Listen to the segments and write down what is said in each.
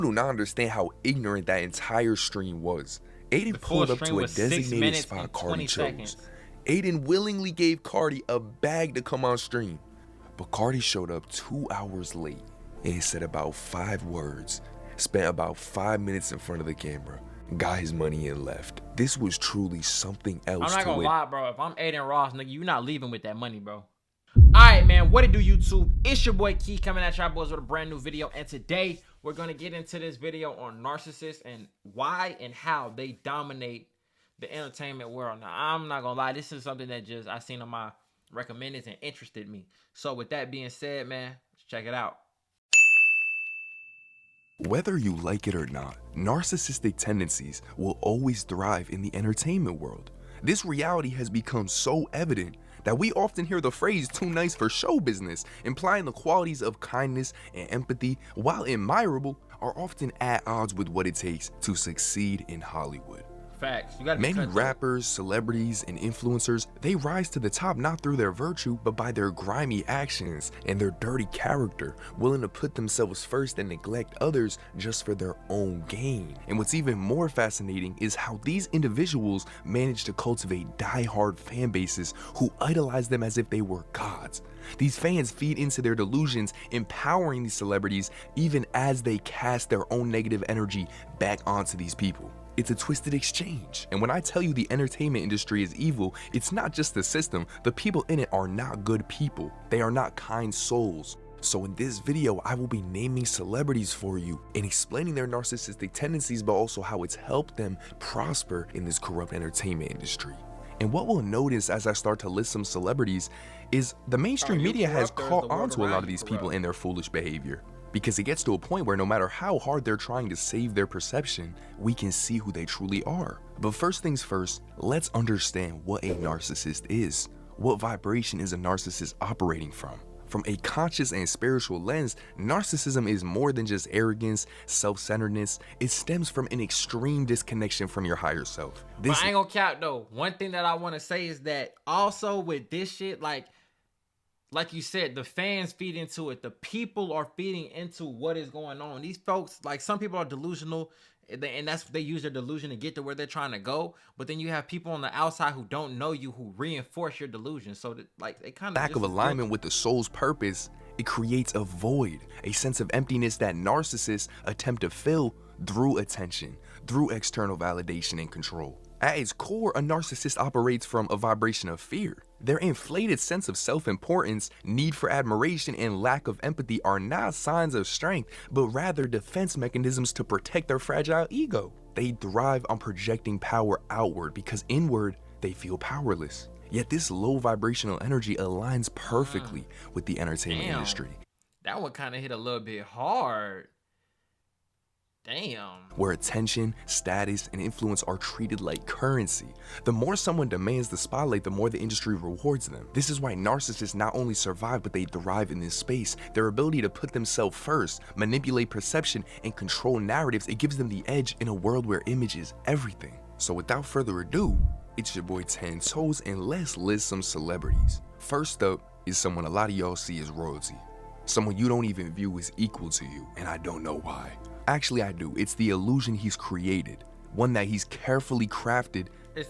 do not understand how ignorant that entire stream was. Aiden pulled up to a designated spot Cardi chose. Aiden willingly gave Cardi a bag to come on stream. But Cardi showed up 2 hours late and said about 5 words, spent about 5 minutes in front of the camera, got his money and left. This was truly something else. I'm not gonna lie, bro. If I'm Aiden Ross, nigga, you're not leaving with that money, bro. Alright, man, what it do, YouTube? It's your boy Key coming at y'all boys with a brand new video, and today we're gonna get into this video on narcissists and why and how they dominate the entertainment world. Now, I'm not gonna lie, this is something that just I seen on my recommended and interested me. So with that being said, man, let's check it out. Whether you like it or not, narcissistic tendencies will always thrive in the entertainment world. This reality has become so evident that we often hear the phrase "too nice for show business," implying the qualities of kindness and empathy, while admirable, are often at odds with what it takes to succeed in Hollywood. Facts. Many rappers, celebrities, and influencers, they rise to the top not through their virtue, but by their grimy actions and their dirty character, willing to put themselves first and neglect others just for their own gain. And what's even more fascinating is how these individuals manage to cultivate die-hard fan bases who idolize them as if they were gods. These fans feed into their delusions, empowering these celebrities even as they cast their own negative energy back onto these people. It's a twisted exchange. And when I tell you the entertainment industry is evil, it's not just the system. The people in it are not good people. They are not kind souls. So in this video, I will be naming celebrities for you and explaining their narcissistic tendencies, but also how it's helped them prosper in this corrupt entertainment industry. And what we'll notice as I start to list some celebrities is the mainstream media has caught on to a lot of these people and their foolish behavior. Because it gets to a point where no matter how hard they're trying to save their perception, we can see who they truly are. But first things first, let's understand what a narcissist is. What vibration is a narcissist operating from? From a conscious and spiritual lens, narcissism is more than just arrogance, self-centeredness. It stems from an extreme disconnection from your higher self. But I ain't gonna cap though. One thing that I want to say is that also with this shit, like you said, the fans feed into it. The people are feeding into what is going on. These folks, like some people are delusional, and they use their delusion to get to where they're trying to go. But then you have people on the outside who don't know you, who reinforce your delusion. So that, like, they kind of lack of alignment with the soul's purpose, it creates a void, a sense of emptiness that narcissists attempt to fill through attention, through external validation and control. At its core, a narcissist operates from a vibration of fear. Their inflated sense of self-importance, need for admiration, and lack of empathy are not signs of strength, but rather defense mechanisms to protect their fragile ego. They thrive on projecting power outward because inward, they feel powerless. Yet this low vibrational energy aligns perfectly with the entertainment industry. That one kind of hit a little bit hard. Damn. Where attention, status, and influence are treated like currency. The more someone demands the spotlight, the more the industry rewards them. This is why narcissists not only survive, but they thrive in this space. Their ability to put themselves first, manipulate perception, and control narratives, it gives them the edge in a world where image is everything. So without further ado, it's your boy 10 Toes, and let's list some celebrities. First up is someone a lot of y'all see as royalty. Someone you don't even view as equal to you, and I don't know why. Actually, I do. It's the illusion he's created, one that he's carefully crafted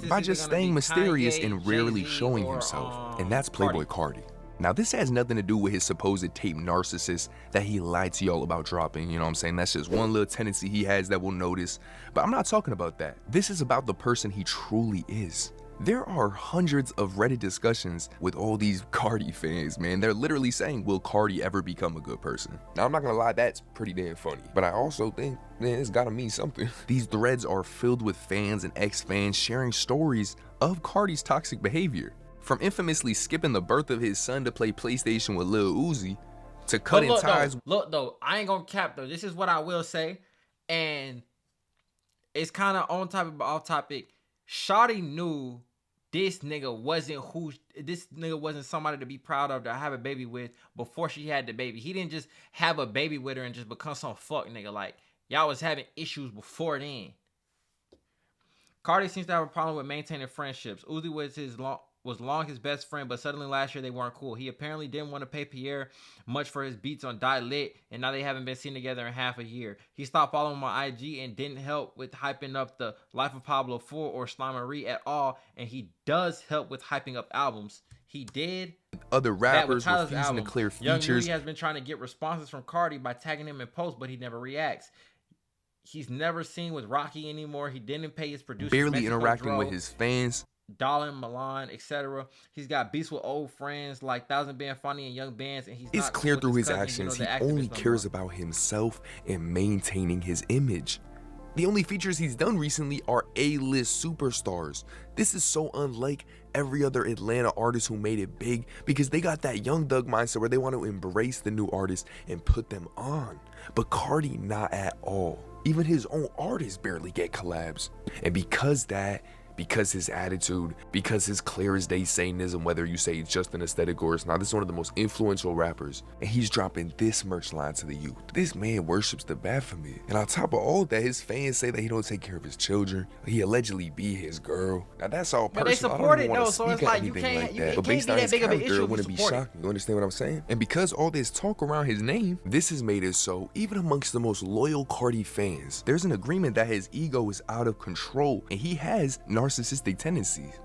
by just staying mysterious and rarely showing himself, and that's Playboy Cardi. Now, this has nothing to do with his supposed tape narcissist that he lied to y'all about dropping, you know what I'm saying? That's just one little tendency he has that we'll notice, but I'm not talking about that. This is about the person he truly is. There are hundreds of Reddit discussions with all these Cardi fans, man. They're literally saying, will Cardi ever become a good person? Now, I'm not gonna lie, that's pretty damn funny, but I also think, man, it's gotta mean something. These threads are filled with fans and ex-fans sharing stories of Cardi's toxic behavior. From infamously skipping the birth of his son to play PlayStation with Lil Uzi, to cutting ties. Look though, I ain't gonna cap though. This is what I will say, and it's kind of on topic but off topic. Shawty knew this nigga wasn't somebody to be proud of, to have a baby with before she had the baby. He didn't just have a baby with her and just become some fuck nigga. Like, y'all was having issues before then. Cardi seems to have a problem with maintaining friendships. Uzi was his was long his best friend, but suddenly last year they weren't cool. He apparently didn't want to pay Pierre much for his beats on Die Lit, and now they haven't been seen together in half a year. He stopped following him on IG and didn't help with hyping up the Life of Pablo 4 or Slimery at all, and he does help with hyping up albums. He did other rappers refusing to clear features. Young has been trying to get responses from Cardi by tagging him in posts, but he never reacts. He's never seen with Rocky anymore. He didn't pay his producer. Barely interacting with his fans. Dolan, Milan, etc. He's got beefs with old friends like Thousand Band Funny and Young Bands, and it's clear through his actions he only cares about himself and maintaining his image. The only features he's done recently are A-list superstars. This is so unlike every other Atlanta artist who made it big, because they got that Young Thug mindset where they want to embrace the new artists and put them on. But Cardi, not at all. Even his own artists barely get collabs. And because his attitude, because his clear as day Satanism, whether you say it's just an aesthetic or it's not, this is one of the most influential rappers, and he's dropping this merch line to the youth. This man worships the Baphomet, and on top of all that, his fans say that he don't take care of his children. He allegedly beat his girl. Now that's all personal. But they support it though, so it's like you can't be that big of an issue. It wouldn't be shocking. You understand what I'm saying? And because all this talk around his name, this has made it so even amongst the most loyal Cardi fans, there's an agreement that his ego is out of control, and he has narcissistic tendencies.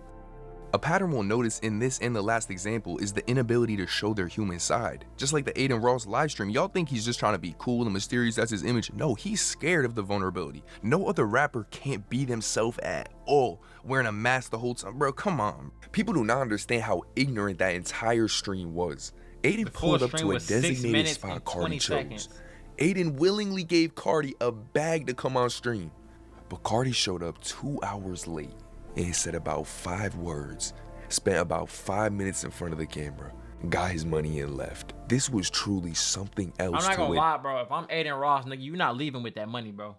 A pattern we'll notice in this and the last example is the inability to show their human side. Just like the Adin Ross livestream, y'all think he's just trying to be cool and mysterious, that's his image. No, he's scared of the vulnerability. No other rapper can't be themselves at all, wearing a mask the whole time. Bro, come on. People do not understand how ignorant that entire stream was. Adin pulled up to a designated spot Cardi chose. Adin willingly gave Cardi a bag to come on stream. But Cardi showed up 2 hours late and said about 5 words, spent about 5 minutes in front of the camera, got his money and left. This was truly something else. I'm not gonna lie, bro. If I'm Adin Ross, nigga, you're not leaving with that money, bro.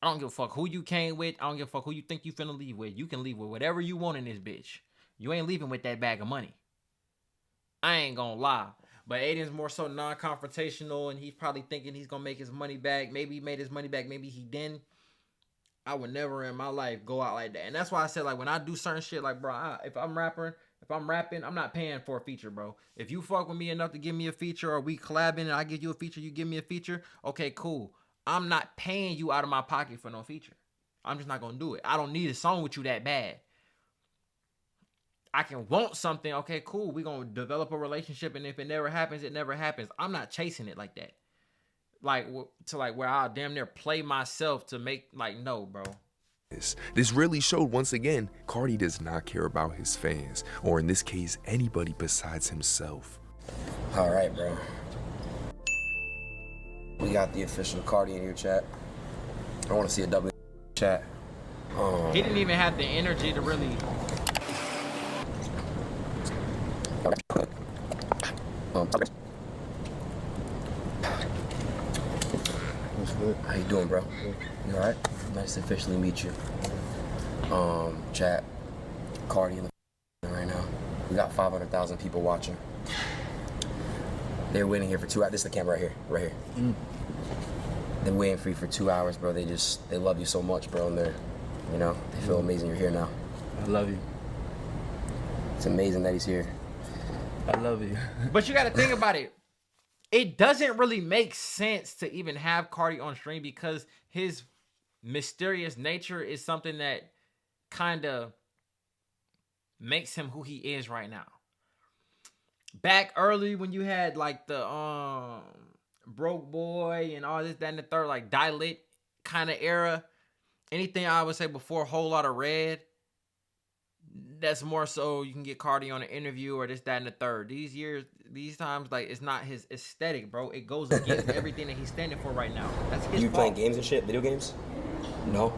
I don't give a fuck who you came with. I don't give a fuck who you think you finna leave with. You can leave with whatever you want in this bitch. You ain't leaving with that bag of money. I ain't gonna lie. But Aiden's more so non-confrontational, and he's probably thinking he's gonna make his money back. Maybe he made his money back, maybe he didn't. I would never in my life go out like that. And that's why I said, like, when I do certain shit, like, bro, if I'm rapping, I'm not paying for a feature, bro. If you fuck with me enough to give me a feature, or we collabing and I give you a feature, you give me a feature, okay, cool. I'm not paying you out of my pocket for no feature. I'm just not gonna do it. I don't need a song with you that bad. I can want something, okay, cool. We gonna develop a relationship, and if it never happens, it never happens. I'm not chasing it like that. Like, to like where I'll damn near play myself to make, like, no, bro. This really showed once again, Cardi does not care about his fans, or in this case, anybody besides himself. All right, bro. We got the official Cardi in here, chat. I want to see a double chat. He didn't even have the energy to really. How you doing, bro? You all right? Nice to officially meet you. Chat, Cardi in the right now. We got 500,000 people watching. They're waiting here for 2 hours. This is the camera right here. They're waiting for you for 2 hours, bro. They love you so much, bro, and they feel amazing you're here now. I love you. It's amazing that he's here. I love you. But you got to think about it. It doesn't really make sense to even have Cardi on stream, because his mysterious nature is something that kind of makes him who he is right now. Back early when you had like the broke boy and all this, that, and the third, like Die Lit kind of era, anything I would say before Whole Lot of Red, that's more so you can get Cardi on an interview or this, that, and the third. These times, like, it's not his aesthetic, bro. It goes against everything that he's standing for right now. That's his You fault. playing games and shit? Video games? No?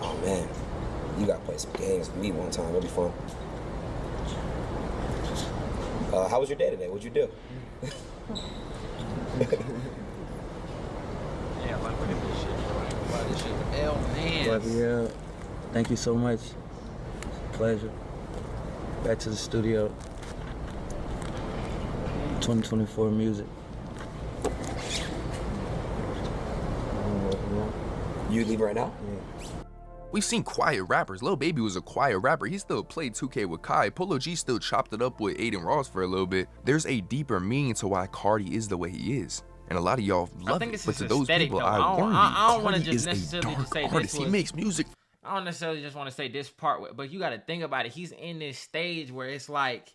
Oh, man. You gotta play some games with me one time. It'll be fun. How was your day today? What'd you do? Yeah, like, look at this shit, bro. Wow, this shit's L, man. Love you. Thank you so much. Pleasure. Back to the studio. 2024 music. You leave right now? Yeah. We've seen quiet rappers. Lil Baby was a quiet rapper. He still played 2K with Kai. Polo G still chopped it up with Aiden Ross for a little bit. There's a deeper meaning to why Cardi is the way he is. And a lot of y'all love it. But to those people, though. I warn you, Cardi is a dark artist. He makes music. I don't necessarily just want to say this part, but you got to think about it. He's in this stage where it's like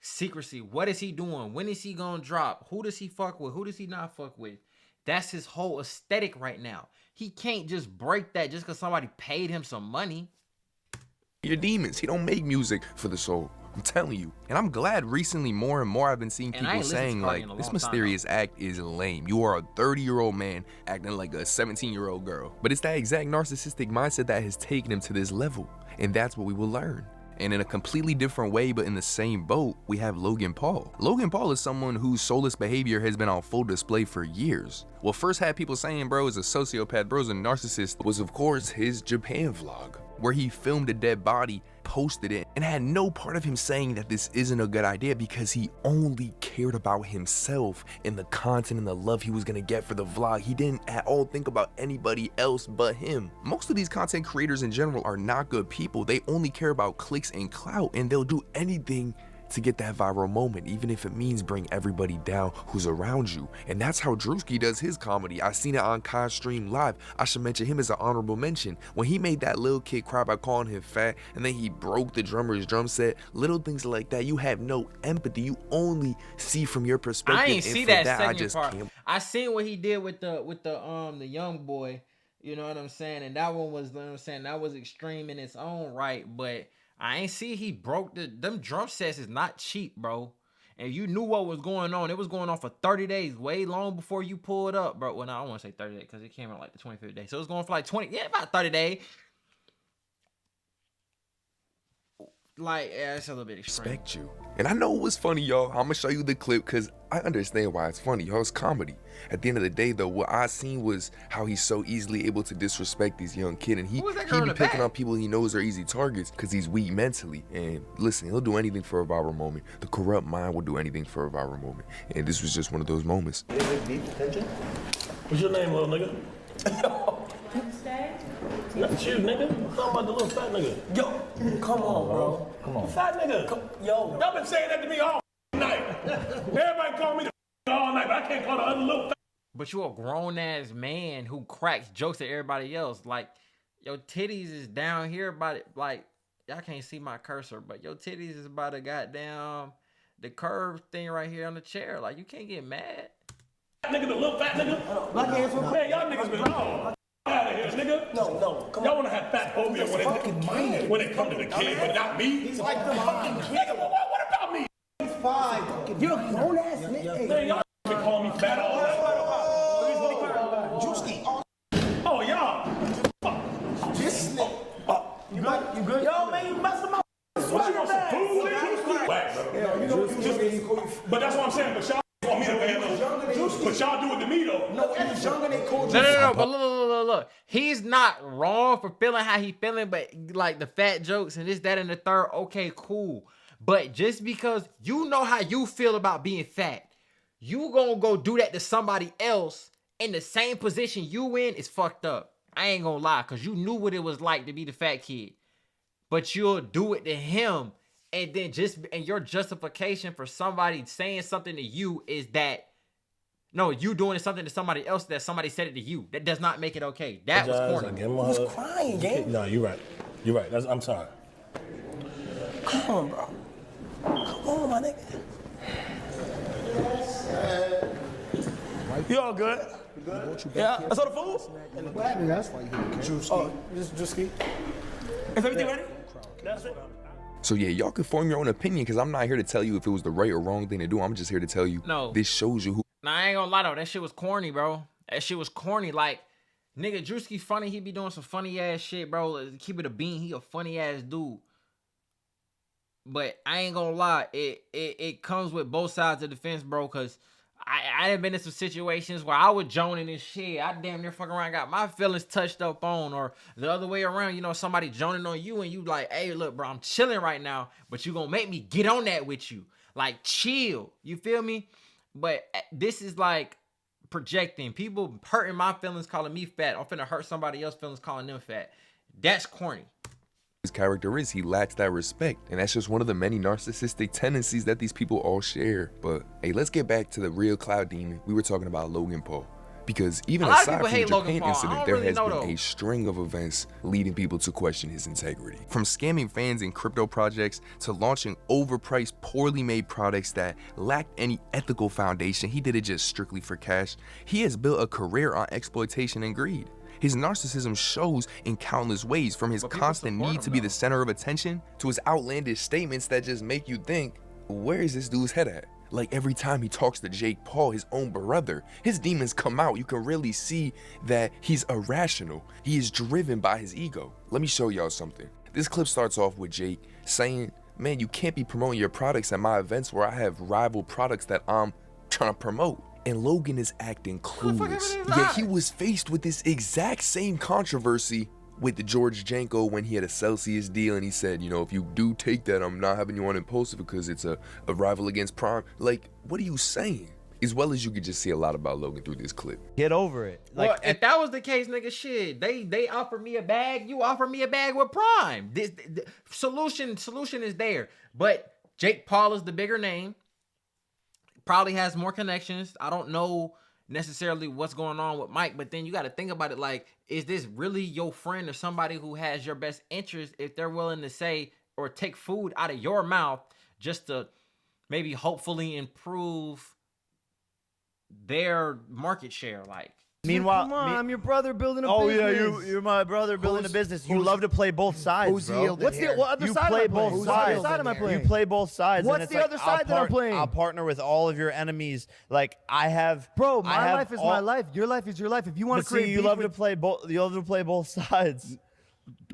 secrecy. What is he doing? When is he going to drop? Who does he fuck with? Who does he not fuck with? That's his whole aesthetic right now. He can't just break that just because somebody paid him some money. Your demons. He don't make music for the soul. I'm telling you. And I'm glad recently more and more I've been seeing people saying like, this mysterious act is lame. You are a 30-year-old man acting like a 17-year-old girl. But it's that exact narcissistic mindset that has taken him to this level. And that's what we will learn. And in a completely different way, but in the same boat, we have Logan Paul. Logan Paul is someone whose soulless behavior has been on full display for years. What first had people saying bro is a sociopath, bro's a narcissist, was of course his Japan vlog, where he filmed a dead body, posted it, and had no part of him saying that this isn't a good idea because he only cared about himself and the content and the love he was gonna get for the vlog. He didn't at all think about anybody else but him. Most of these content creators in general are not good people. They only care about clicks and clout, and they'll do anything to get that viral moment, even if it means bring everybody down who's around you. And that's how Drewski does his comedy. I seen it on Kai's stream live. I should mention him as an honorable mention. When he made that little kid cry by calling him fat, and then he broke the drummer's drum set, little things like that, you have no empathy. You only see from your perspective. I ain't see that second part. Can't. I seen what he did with the young boy. You know what I'm saying? And that one was, you know what I'm saying, that was extreme in its own right, but I ain't see he broke them drum sets is not cheap, bro. And you knew what was going on. It was going on for 30 days, way long before you pulled up, bro. Well, no, I don't want to say 30 days because it came out like the 25th day. So it was going for like 20, yeah, about 30 days. Like, yeah, it's a little bit extreme. Respect you. And I know it was funny, y'all. I'm gonna show you the clip because I understand why it's funny, y'all. It's comedy. At the end of the day, though, what I seen was how he's so easily able to disrespect these young kids, and he be picking on people he knows are easy targets because he's weak mentally. And listen, he'll do anything for a viral moment. The corrupt mind will do anything for a viral moment. And this was just one of those moments. What's your name, little nigga? Not you, nigga. I'm talking about the little fat nigga. Yo, come on, bro. Come on. Fat nigga. Yo. Y'all been saying that to me all night. Everybody call me the all night, but I can't call the other little fat. But you a grown-ass man who cracks jokes at everybody else. Like, your titties is down here about it. Like, y'all can't see my cursor, but your titties is about a goddamn, the curved thing right here on the chair. Like, you can't get mad. Nigga, the little fat nigga. Man, y'all niggas been wrong. Out of here, nigga. No, come on. Y'all wanna have fat phobia when it come to the kid, but not me? He's like the fucking Nigga, what about me? He's fine. You're a grown ass nigga. Man, y'all been calling me fat all night. Juicy. Oh, y'all. This nigga. You good? Yo, man, you messed him up. What you want some food? Whack, bro. But that's what I'm saying. But y'all want me to pay them. But y'all do it to me though. No, he's younger than Cole. No. But look. He's not wrong for feeling how he feeling, but like the fat jokes and this, that, and the third. Okay, cool. But just because you know how you feel about being fat, you gonna go do that to somebody else in the same position you in is fucked up. I ain't gonna lie, cause you knew what it was like to be the fat kid, but you'll do it to him, and then your justification for somebody saying something to you is that. No, you doing something to somebody else that somebody said it to you. That does not make it okay. That was corny. He was crying, gang. No, you're right. You're right. I'm sorry. Come on, bro. Come on, my nigga. You all good? You good? Yeah. That's all the food? What happened? That's why you didn't care. Oh, this is Juicy. Is everything ready? That's it. So yeah, y'all can form your own opinion because I'm not here to tell you if it was the right or wrong thing to do. I'm just here to tell you this shows you who. Nah, I ain't gonna lie though, that shit was corny, bro. That shit was corny. Like, nigga, Drewski funny, he be doing some funny ass shit, bro. Keep it a bean, he a funny ass dude. But I ain't gonna lie, it comes with both sides of the fence, bro, cause I have been in some situations where I was joning this shit. I damn near fucking around got my feelings touched up on, or the other way around, you know, somebody joning on you and you like, hey, look, bro, I'm chilling right now, but you gonna make me get on that with you. Like, chill. You feel me? But this is like projecting. People hurting my feelings, calling me fat. I'm finna hurt somebody else's feelings, calling them fat. That's corny. His character is, he lacks that respect, and that's just one of the many narcissistic tendencies that these people all share. But hey, let's get back to the real Cloud Demon. We were talking about Logan Paul, because even aside from the Japan incident, there has been a string of events leading people to question his integrity. From scamming fans in crypto projects to launching overpriced, poorly made products that lacked any ethical foundation, he did it just strictly for cash. He has built a career on exploitation and greed. His narcissism shows in countless ways, from his constant need to be the center of attention to his outlandish statements that just make you think, where is this dude's head at? Like every time he talks to Jake Paul, his own brother, his demons come out. You can really see that he's irrational. He is driven by his ego. Let me show y'all something. This clip starts off with Jake saying, man, you can't be promoting your products at my events where I have rival products that I'm trying to promote. And Logan is acting clueless. Yet he was faced with this exact same controversy with the George Janko when he had a Celsius deal, and he said, you know, if you do take that, I'm not having you on Impulsive because it's a rival against Prime. Like, what are you saying? As well as you could just see a lot about Logan through this clip. Get over it. Like, well, if that was the case, nigga, shit, they offer me a bag, you offer me a bag with Prime. The solution is there. But Jake Paul is the bigger name. Probably has more connections. I don't know necessarily what's going on with Mike, but then you got to think about it like, is this really your friend or somebody who has your best interest if they're willing to say or take food out of your mouth just to maybe hopefully improve their market share? Like, meanwhile, come on, I'm your brother building a business. business. You're my brother building a business. You love to play both sides, bro. What's the other side? You play both sides. What other side am I playing? You play both sides. What's the other side that I'm playing? I'll partner with all of your enemies. Like I have, bro. My life is my life. Your life is your life. If you want to create, you love to play both. You love to play both sides.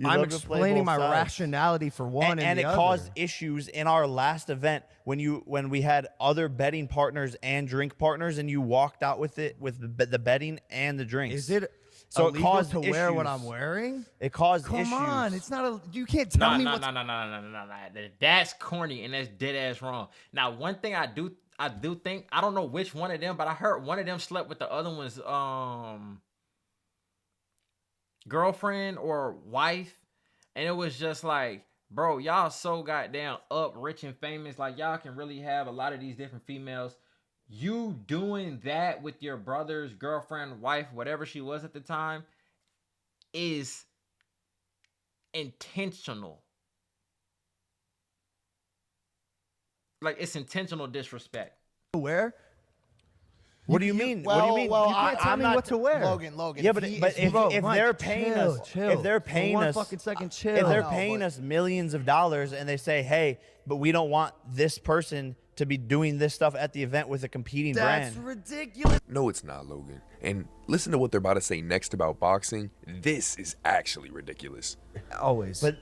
I'm explaining my rationality for one, and it caused issues in our last event when we had other betting partners and drink partners, and you walked out with it with the betting and the drinks. Is it so illegal it caused to wear what I'm wearing? It caused issues. Come on, it's not a. You can't tell me. No. That's corny and that's dead ass wrong. Now, one thing I do think, I don't know which one of them, but I heard one of them slept with the other one's girlfriend or wife, and it was just like, bro, y'all so goddamn up, rich and famous, like y'all can really have a lot of these different females. You doing that with your brother's girlfriend, wife, whatever she was at the time, is intentional. Like, it's intentional disrespect. Where? What do you mean? Well, what do you mean? Well, you can't tell me what to wear. Logan. Yeah, but if they're paying us, if they're paying us, chill. If they're paying us millions of dollars and they say, hey, but we don't want this person to be doing this stuff at the event with a competing brand. That's ridiculous. No, it's not, Logan. And listen to what they're about to say next about boxing. This is actually ridiculous. Always. But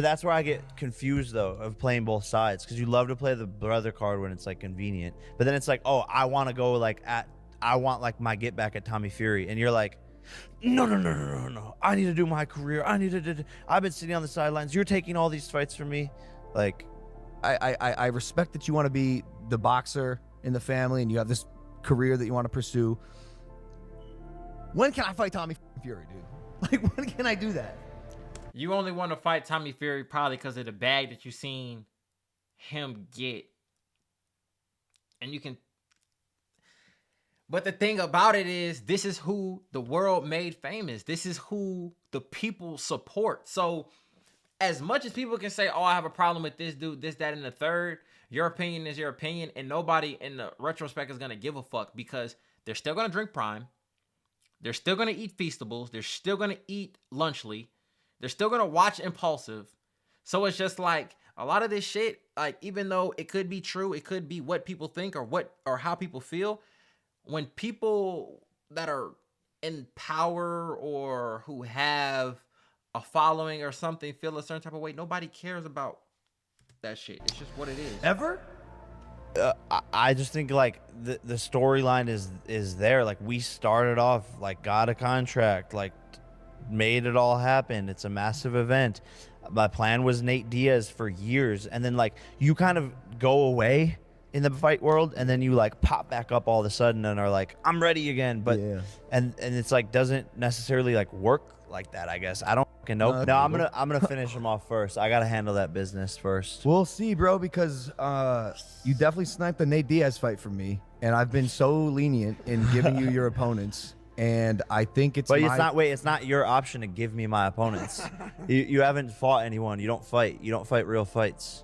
that's where I get confused though of playing both sides, because you love to play the brother card when it's like convenient, but then it's like, oh, I want to go like I want like my get back at Tommy Fury, and you're like, no. I need to do my career. I've been sitting on the sidelines. You're taking all these fights from me. Like, I respect that you want to be the boxer in the family and you have this career that you want to pursue. When can I fight Tommy Fury, dude? Like, when can I do that? You only want to fight Tommy Fury probably because of the bag that you seen him get. And you can... But the thing about it is, this is who the world made famous. This is who the people support. So as much as people can say, oh, I have a problem with this dude, this, that, and the third, your opinion is your opinion, and nobody in the retrospect is going to give a fuck, because they're still going to drink Prime. They're still going to eat Feastables. They're still going to eat Lunchly. They're still going to watch Impulsive. So it's just like a lot of this shit, like, even though it could be true, it could be what people think or how people feel. When people that are in power or who have a following or something feel a certain type of way, nobody cares about that shit. It's just what it is. Ever? I just think like the storyline is there. Like, we started off, like, got a contract, like made it all happen. It's a massive event. My plan was Nate Diaz for years, and then like you kind of go away in the fight world, and then you like pop back up all of a sudden and are like, I'm ready again. But yeah. and it's like doesn't necessarily like work like that, I guess. I don't fucking nope. No, I'm gonna finish him off first. I gotta handle that business first. We'll see, bro, because you definitely sniped the Nate Diaz fight from me, and I've been so lenient in giving you your opponents, and I think it's. But it's not. Wait, it's not your option to give me my opponents. You haven't fought anyone. You don't fight. You don't fight real fights.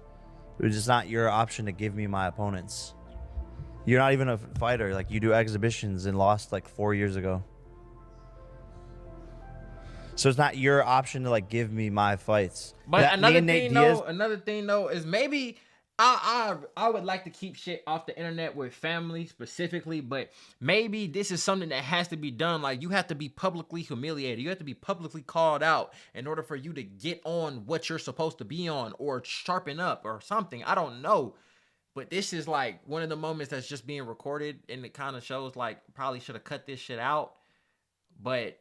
It's just not your option to give me my opponents. You're not even a fighter. Like, you do exhibitions and lost like 4 years ago. So it's not your option to like give me my fights. But another thing though is maybe I would like to keep shit off the internet with family specifically, but maybe this is something that has to be done. Like, you have to be publicly humiliated. You have to be publicly called out in order for you to get on what you're supposed to be on, or sharpen up or something. I don't know. But this is like one of the moments that's just being recorded, and it kind of shows like probably should have cut this shit out, but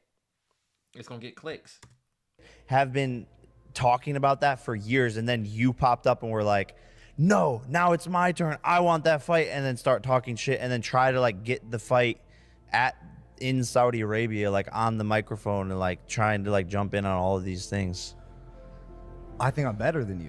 it's gonna get clicks. Have been talking about that for years, and then you popped up and were like, no, now it's my turn, I want that fight, and then start talking shit, and then try to like get the fight in Saudi Arabia, like on the microphone, and like trying to like jump in on all of these things. I think I'm better than you,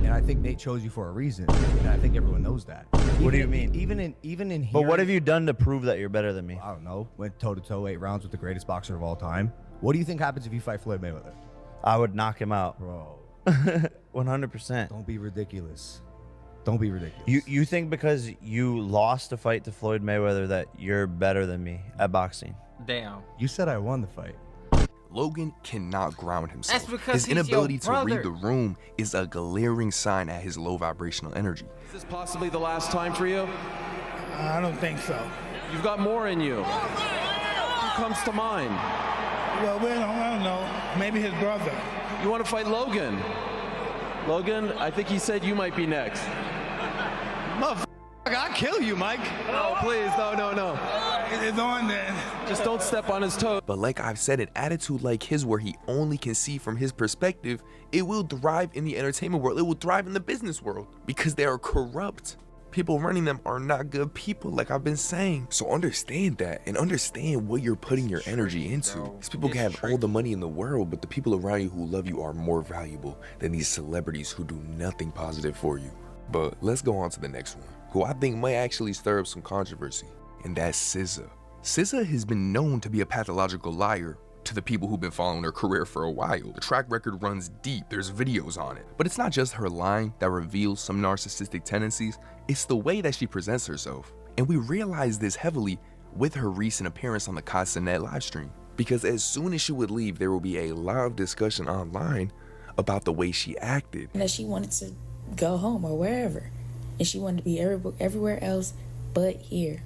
and I think Nate chose you for a reason, and I think everyone knows that. What do you mean? Even in But what have you done to prove that you're better than me? I don't know. Went toe to toe 8 rounds with the greatest boxer of all time. What do you think happens if you fight Floyd Mayweather? I would knock him out, bro. 100%. Don't be ridiculous. Don't be ridiculous. You think because you lost a fight to Floyd Mayweather that you're better than me at boxing? Damn. You said I won the fight. Logan cannot ground himself. That's because his inability to read the room is a glaring sign at his low vibrational energy. Is this possibly the last time for you? I don't think so. You've got more in you. Who comes to mind? Well, I don't know. Maybe his brother. You want to fight Logan? Logan, I think he said you might be next. Motherfucker, I'll kill you, Mike. No, please, no. It's on then. Just don't step on his toes. But like I've said, an attitude like his where he only can see from his perspective, it will thrive in the entertainment world. It will thrive in the business world because they are corrupt. People running them are not good people, like I've been saying. So understand that, and understand what you're putting your energy into. These people can have all the money in the world, but the people around you who love you are more valuable than these celebrities who do nothing positive for you. But let's go on to the next one, who I think might actually stir up some controversy, and that's SZA. SZA has been known to be a pathological liar to the people who've been following her career for a while. The track record runs deep, there's videos on it. But it's not just her lying that reveals some narcissistic tendencies, it's the way that she presents herself. And we realize this heavily with her recent appearance on the Castanet livestream. Because as soon as she would leave, there will be a lot of discussion online about the way she acted. That she wanted to go home or wherever. And she wanted to be everywhere else but here.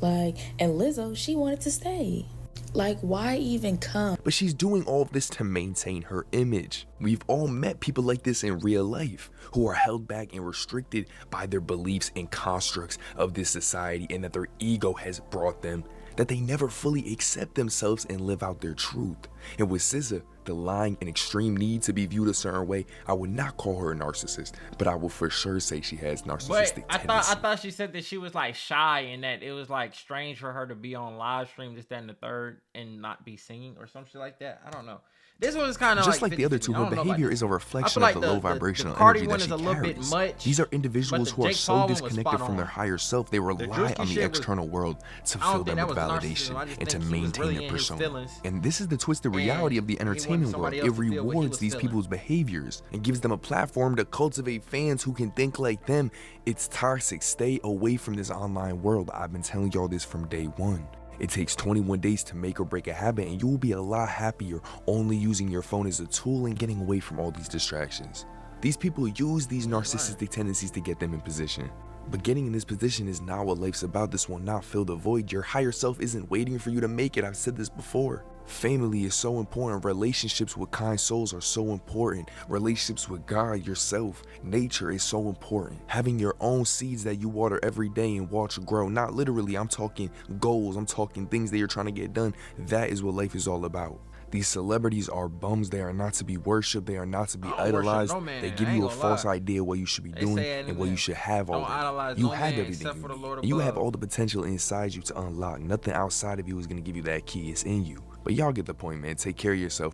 Like, and Lizzo, she wanted to stay. Like, why even come? But she's doing all of this to maintain her image. We've all met people like this in real life who are held back and restricted by their beliefs and constructs of this society, and that their ego has brought them, that they never fully accept themselves and live out their truth. And with SZA, the lying and extreme need to be viewed a certain way, I would not call her a narcissist, but I will for sure say she has narcissistic tendencies. I thought she said that she was like shy, and that it was like strange for her to be on live stream, this, that, and the third, and not be singing or some shit like that. I don't know. This one is kind of just like the other two. Her behavior is a reflection of the low vibrational Cardi energy one that is she a little carries. bit much, These are individuals who are Jake so Paul one was disconnected spot from their on. higher self, they rely on the external world to fill them with validation and to maintain their persona. And this is the twisted reality of the entertainment world. It rewards these people's behaviors and gives them a platform to cultivate fans who can think like them. It's toxic. Stay away from this online world. I've been telling y'all this from day one. It takes 21 days to make or break a habit, and you will be a lot happier only using your phone as a tool and getting away from all these distractions. These people use these narcissistic tendencies to get them in position. But getting in this position is not what life's about. This will not fill the void. Your higher self isn't waiting for you to make it. I've said this before. Family is so important. Relationships with kind souls are so important. Relationships with God, yourself, nature is so important. Having your own seeds that you water every day and watch grow. Not literally, I'm talking goals. I'm talking things that you're trying to get done. That is what life is all about. These celebrities are bums. They are not to be worshipped. They are not to be idolized. They give you a false idea what you should be doing and what you should have already. You have everything you need. You have all the potential inside you to unlock. Nothing outside of you is going to give you that key. It's in you. But y'all get the point, man. Take care of yourself.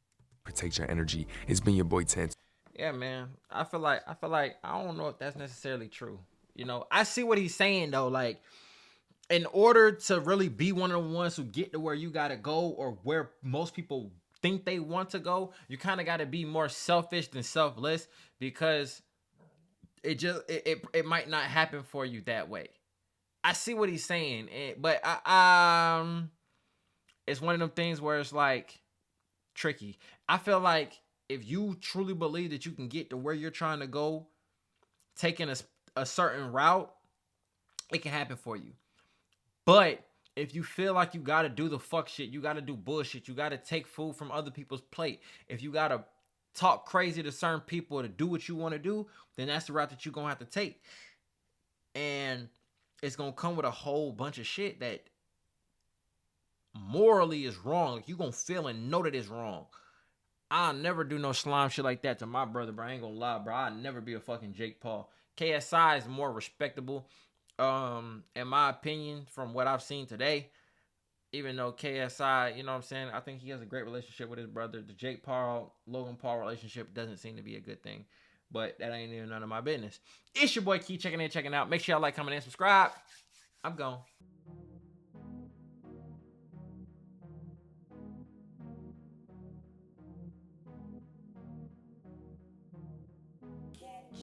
protect your energy. It's been your boy 10. Yeah, man. I feel like I don't know if that's necessarily true. You know, I see what he's saying though. Like, in order to really be one of the ones who get to where you gotta go or where most people think they want to go, you kind of got to be more selfish than selfless, because it might not happen for you that way. I see what he's saying, but it's one of them things where it's like tricky. I feel like if you truly believe that you can get to where you're trying to go, taking a certain route, it can happen for you. But if you feel like you got to do the fuck shit, you got to do bullshit, you got to take food from other people's plate, if you got to talk crazy to certain people to do what you want to do, then that's the route that you're going to have to take. And it's going to come with a whole bunch of shit that morally is wrong. Like, you're going to feel and know that it's wrong. I'll never do no slime shit like that to my brother, bro. I ain't gonna lie, bro. I'll never be a fucking Jake Paul. KSI is more respectable, in my opinion, from what I've seen today. Even though KSI, you know what I'm saying, I think he has a great relationship with his brother. The Jake Paul, Logan Paul relationship doesn't seem to be a good thing. But that ain't even none of my business. It's your boy Key, checking in, checking out. Make sure y'all like, comment, and subscribe. I'm gone.